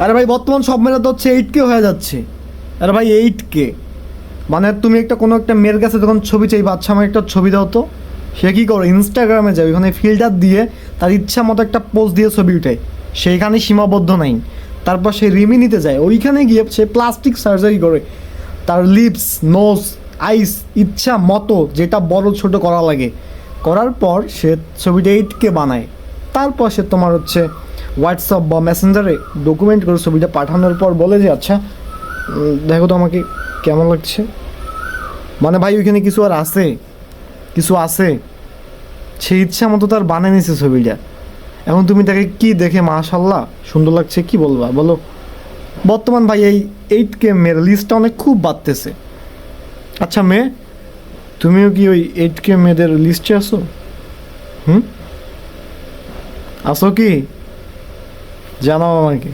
আরে ভাই বর্তমান সব মেয়েরা তো হচ্ছে 8K হয়ে যাচ্ছে। আরে ভাই 8K মানে তুমি একটা কোনো একটা মেয়ের কাছে যখন ছবি চাইবা, আচ্ছা আমার একটা ছবি দাও তো, সে কী করে ইনস্টাগ্রামে যাবে, ওখানে ফিল্টার দিয়ে তার ইচ্ছা মতো একটা পোস্ট দিয়ে ছবি উঠায়, সেইখানে সীমাবদ্ধ নাই। তারপর সে রিমিনিতে যায়, ওইখানে গিয়ে সে প্লাস্টিক সার্জারি করে তার লিপস, নোজ, আইস ইচ্ছা মতো যেটা বড় ছোট করা লাগে, করার পর সে ছবিটা 8K বানায়। তারপর সে তোমার হচ্ছে হোয়াটসঅ্যাপ বা মেসেঞ্জারে ডকুমেন্ট করে ছবিটা পাঠানোর পর বলে যে আচ্ছা দেখো তো আমাকে কেমন লাগছে। মানে ভাই ওইখানে কিছু আর আছে, কিছু আছে, সে ইচ্ছা মতো তার বানিয়ে নিছে ছবিটা। এখন তুমি তাকে কি দেখে মাশাল্লাহ সুন্দর লাগছে কি বলবা বলো? বর্তমান ভাই এই 8K মেয়ের লিস্টটা অনেক খুব বাড়তেছে। আচ্ছা মেয়ে, তুমিও কি ওই 8K মেয়েদের লিস্টে আসো? হুম, আসো কি? জানাও আমাকে।